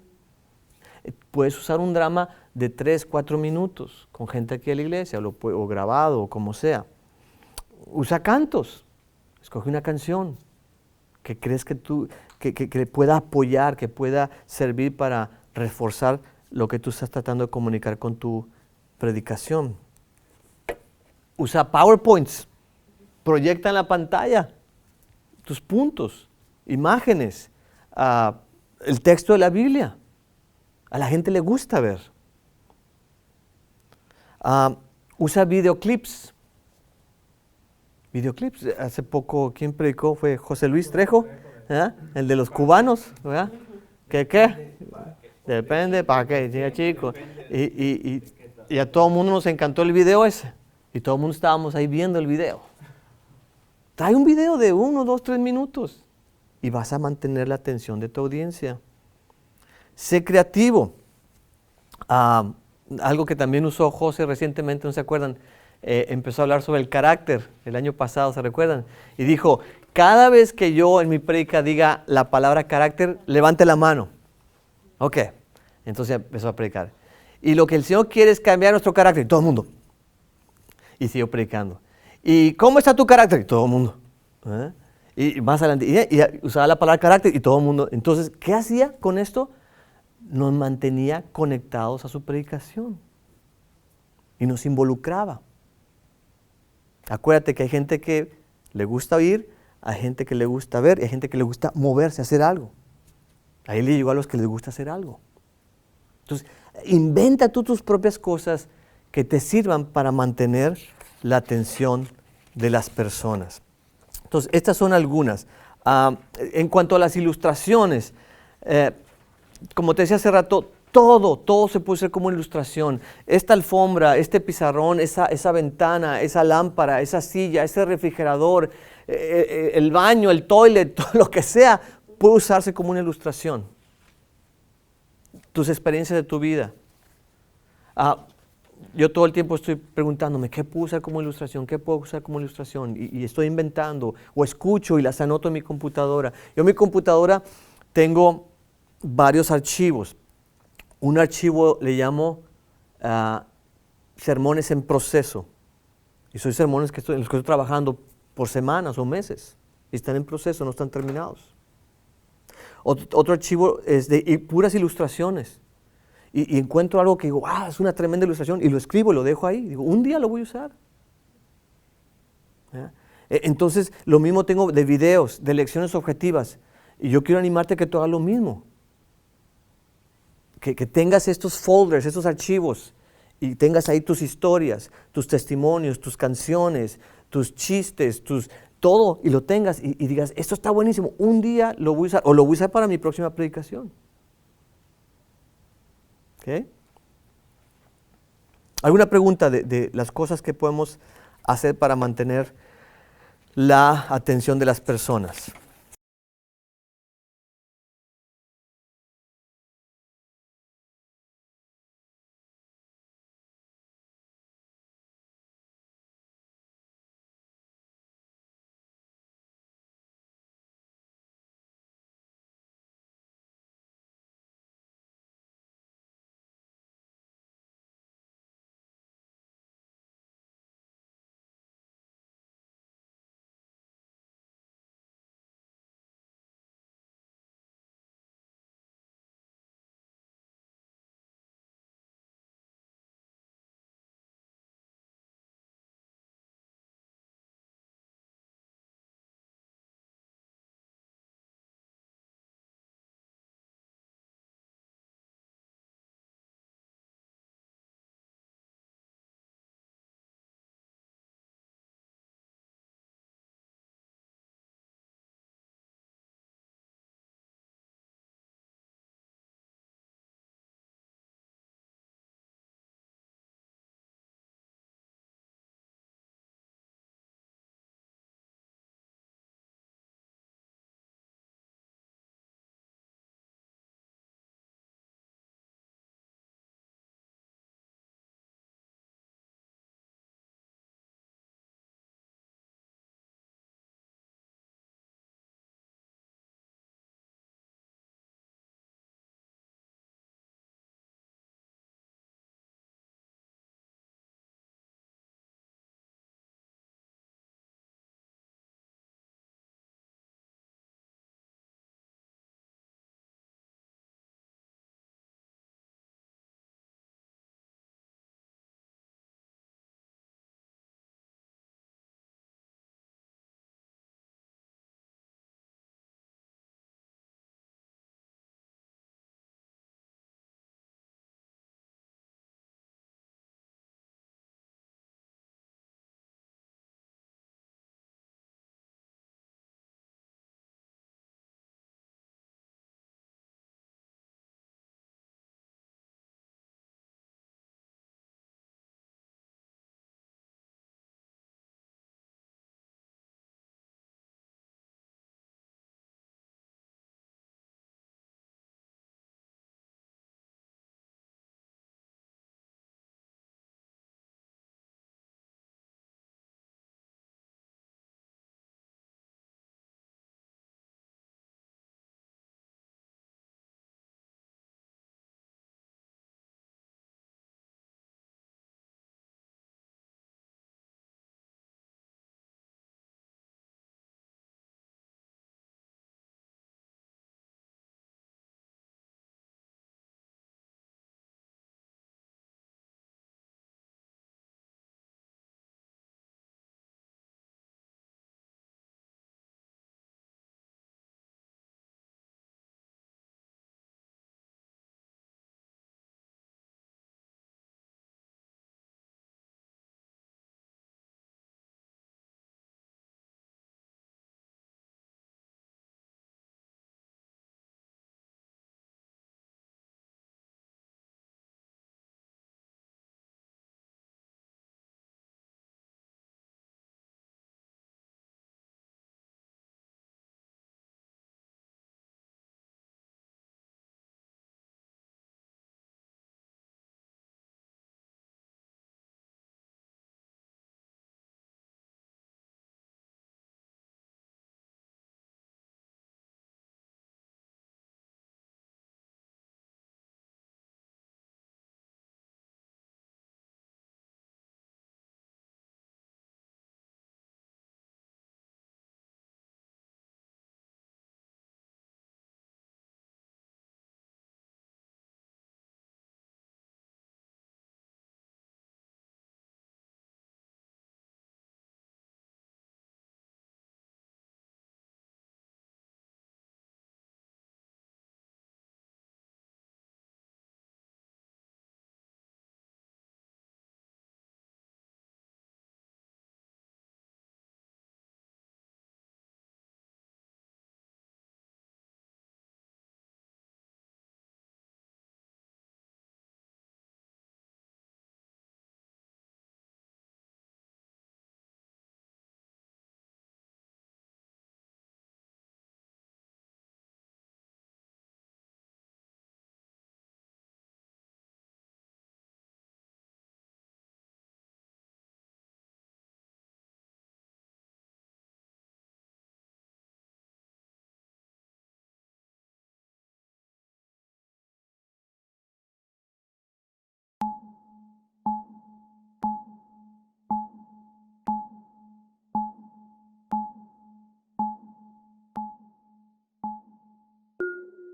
Puedes usar un drama de 3, 4 minutos con gente aquí en la iglesia o grabado o como sea. Usa cantos. Escoge una canción que crees que pueda apoyar, que pueda servir para reforzar lo que tú estás tratando de comunicar con tu predicación. Usa PowerPoints. Proyecta en la pantalla tus puntos, imágenes, el texto de la Biblia. A la gente le gusta ver. Usa videoclips. Videoclips. Hace poco, ¿quién predicó? Fue José Luis Trejo, ¿verdad? El de los cubanos, ¿verdad? ¿Qué? Depende, ¿para qué? Chico. Y a todo el mundo nos encantó el video ese. Y todo el mundo estábamos ahí viendo el video. Trae un video de 1, 2, 3 minutos y vas a mantener la atención de tu audiencia. Sé creativo. Algo que también usó José recientemente, ¿no se acuerdan? Empezó a hablar sobre el carácter el año pasado, ¿se recuerdan? Y dijo, cada vez que yo en mi prédica diga la palabra carácter, levante la mano. Ok, entonces empezó a predicar. Y lo que el Señor quiere es cambiar nuestro carácter. Y todo el mundo. Y siguió predicando. ¿Y cómo está tu carácter? Y todo el mundo. Y más adelante, y usaba la palabra carácter y todo el mundo. Entonces, ¿qué hacía con esto? Nos mantenía conectados a su predicación. Y nos involucraba. Acuérdate que hay gente que le gusta oír, hay gente que le gusta ver, y hay gente que le gusta moverse, hacer algo. Ahí le llegó a los que les gusta hacer algo. Entonces, inventa tú tus propias cosas que te sirvan para mantener la atención de las personas. Entonces, estas son algunas. En cuanto a las ilustraciones, como te decía hace rato, Todo se puede hacer como una ilustración. Esta alfombra, este pizarrón, esa ventana, esa lámpara, esa silla, ese refrigerador, el baño, el toilet, todo lo que sea, puede usarse como una ilustración. Tus experiencias de tu vida. Yo todo el tiempo estoy preguntándome, ¿qué puedo usar como ilustración? ¿Qué puedo usar como ilustración? Y estoy inventando, o escucho y las anoto en mi computadora. Yo en mi computadora tengo varios archivos. Un archivo le llamo sermones en proceso. Y son sermones en los que estoy trabajando por semanas o meses. Y están en proceso, no están terminados. Otro archivo es de puras ilustraciones. Y encuentro algo que digo, es una tremenda ilustración. Y lo escribo, lo dejo ahí. Digo, un día lo voy a usar. ¿Ya? Entonces, lo mismo tengo de videos, de lecciones objetivas. Y yo quiero animarte a que tú hagas lo mismo. Que tengas estos folders, estos archivos, y tengas ahí tus historias, tus testimonios, tus canciones, tus chistes, todo, y lo tengas y digas, esto está buenísimo, un día lo voy a usar, o lo voy a usar para mi próxima predicación. ¿Okay? ¿Alguna pregunta de las cosas que podemos hacer para mantener la atención de las personas?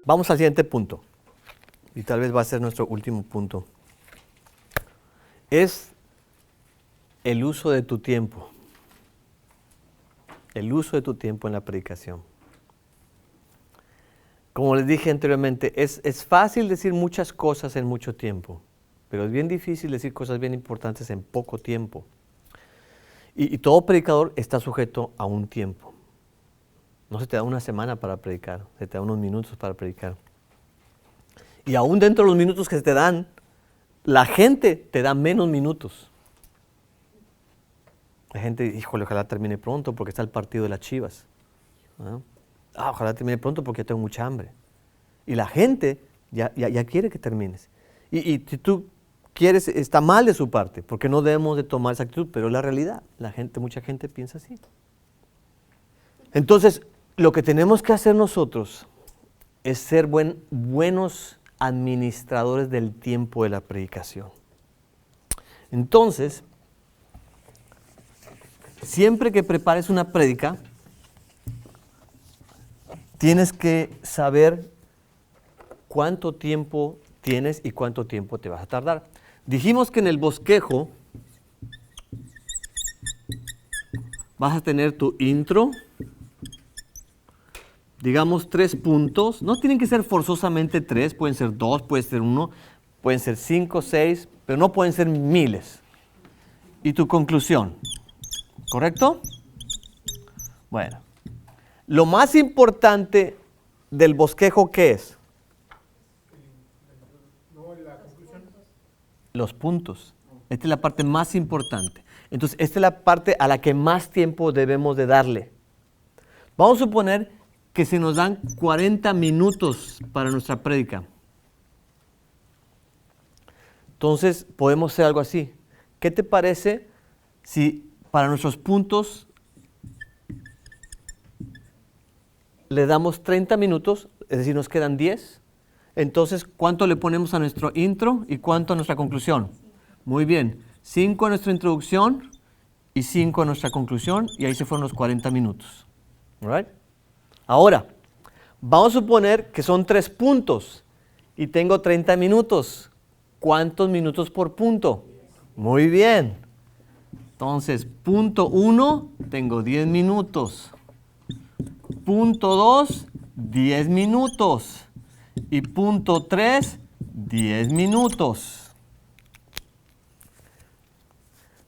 Vamos al siguiente punto. Y tal vez va a ser nuestro último punto. Es el uso de tu tiempo. El uso de tu tiempo en la predicación. Como les dije anteriormente, es fácil decir muchas cosas en mucho tiempo, pero es bien difícil decir cosas bien importantes en poco tiempo. Y todo predicador está sujeto a un tiempo. No se te da una semana para predicar, se te da unos minutos para predicar. Y aún dentro de los minutos que se te dan, la gente te da menos minutos. La gente, híjole, ojalá termine pronto porque está el partido de las Chivas. ¿No? Ojalá termine pronto porque ya tengo mucha hambre. Y la gente ya quiere que termines. Y si tú quieres, está mal de su parte, porque no debemos de tomar esa actitud, pero es la realidad. Mucha gente piensa así. Entonces, lo que tenemos que hacer nosotros es ser buenos administradores del tiempo de la predicación. Entonces, siempre que prepares una prédica, tienes que saber cuánto tiempo tienes y cuánto tiempo te vas a tardar. Dijimos que en el bosquejo vas a tener tu intro, digamos 3 puntos. No tienen que ser forzosamente 3, pueden ser 2, puede ser 1, pueden ser 5, 6, pero no pueden ser miles. Y tu conclusión, ¿correcto? Bueno, lo más importante del bosquejo, ¿qué es? Los puntos. Esta es la parte más importante. Entonces, esta es la parte a la que más tiempo debemos de darle. Vamos a suponer que se nos dan 40 minutos para nuestra prédica. Entonces, podemos hacer algo así. ¿Qué te parece si para nuestros puntos le damos 30 minutos, es decir, nos quedan 10? Entonces, ¿cuánto le ponemos a nuestro intro y cuánto a nuestra conclusión? Muy bien, 5 a nuestra introducción y 5 a nuestra conclusión, y ahí se fueron los 40 minutos. All right? Ahora, vamos a suponer que son 3 puntos y tengo 30 minutos. ¿Cuántos minutos por punto? Muy bien. Entonces, punto 1, tengo 10 minutos. Punto 2, 10 minutos. Y punto 3, 10 minutos.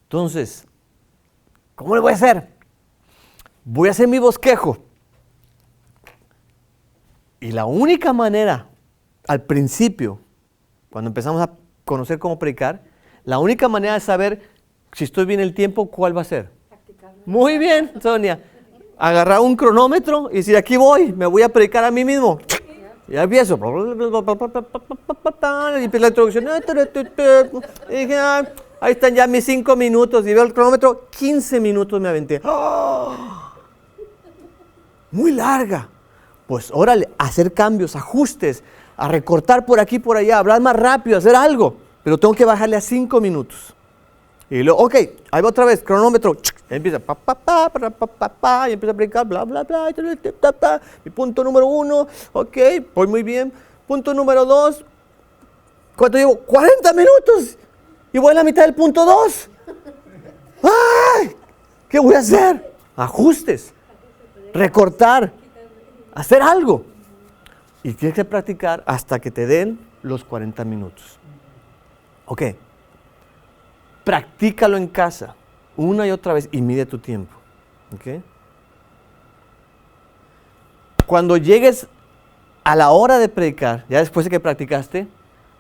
Entonces, ¿cómo le voy a hacer? Voy a hacer mi bosquejo. Y la única manera, al principio, cuando empezamos a conocer cómo predicar, la única manera de saber si estoy bien el tiempo, ¿cuál va a ser? Practicarlo. Muy bien, Sonia. Agarrar un cronómetro y decir, aquí voy, me voy a predicar a mí mismo. Y ya empiezo. Y empieza la introducción. Y dije, ahí están ya mis 5 minutos. Y veo el cronómetro, 15 minutos me aventé. ¡Oh! Muy larga. Pues órale, hacer cambios, ajustes, a recortar por aquí, por allá, hablar más rápido, hacer algo. Pero tengo que bajarle a 5 minutos. Y luego, ok, ahí va otra vez, cronómetro. Y empieza, y empieza a predicar, bla, bla, bla. Y punto número 1, ok, voy muy bien. Punto número 2, ¿cuánto llevo? 40 minutos. Y voy a la mitad del punto 2. ¡Ay! ¿Qué voy a hacer? Ajustes, recortar, hacer algo. Y tienes que practicar hasta que te den los 40 minutos. Ok. Practícalo en casa, una y otra vez, y mide tu tiempo. ¿Okay? Cuando llegues a la hora de predicar, ya después de que practicaste,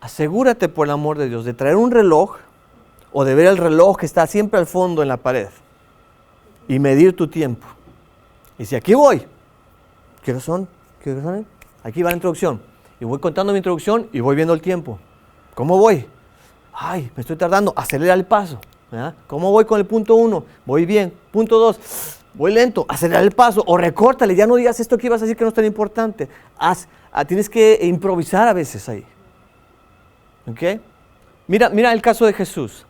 asegúrate, por el amor de Dios, de traer un reloj o de ver el reloj que está siempre al fondo en la pared y medir tu tiempo. Y si aquí voy, ¿qué hora son? ¿Qué hora son? Aquí va la introducción. Y voy contando mi introducción y voy viendo el tiempo. ¿Cómo voy? Ay, me estoy tardando, acelera el paso. ¿Verdad? ¿Cómo voy con el punto 1? Voy bien. Punto 2, voy lento, acelera el paso o recórtale, ya no digas esto que ibas a decir que no es tan importante. Tienes que improvisar a veces ahí. ¿Ok? Mira el caso de Jesús.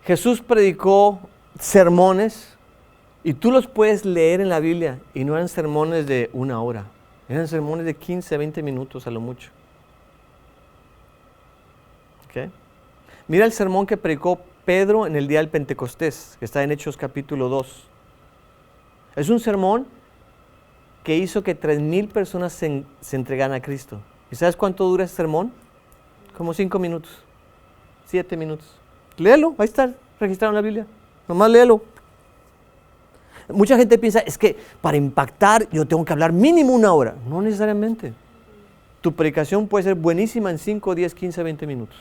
Jesús predicó sermones y tú los puedes leer en la Biblia y no eran sermones de 1 hora, Eran sermones de 15 a 20 minutos a lo mucho. ¿Okay? Mira el sermón que predicó Pedro en el día del Pentecostés, que está en Hechos capítulo 2. Es un sermón que hizo que 3,000 personas se entregaran a Cristo. ¿Y sabes cuánto dura ese sermón? Como 5 minutos, 7 minutos. Léelo, ahí está registrado en la Biblia. Nomás léelo. Mucha gente piensa, es que para impactar yo tengo que hablar mínimo 1 hora. No necesariamente. Tu predicación puede ser buenísima en 5, 10, 15, 20 minutos.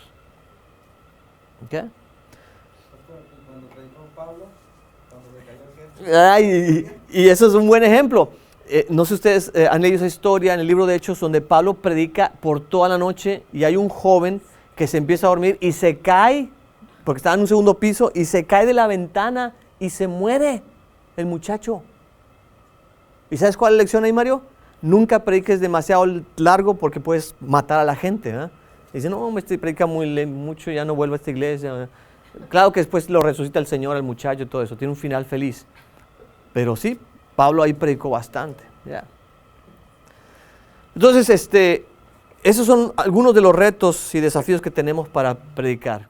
¿Ok? Cuando predicó Pablo, cuando decayó el jefe. Y eso es un buen ejemplo. No sé si ustedes han leído esa historia en el libro de Hechos donde Pablo predica por toda la noche y hay un joven que se empieza a dormir y se cae, porque estaba en un segundo piso, y se cae de la ventana y se muere el muchacho. ¿Y sabes cuál es la lección ahí, Mario? Nunca prediques demasiado largo porque puedes matar a la gente. ¿Eh? Dice, no, este predica mucho, ya no vuelvo a esta iglesia. Claro que después lo resucita el Señor, el muchacho y todo eso, tiene un final feliz. Pero sí, Pablo ahí predicó bastante. Yeah. Entonces, esos son algunos de los retos y desafíos que tenemos para predicar.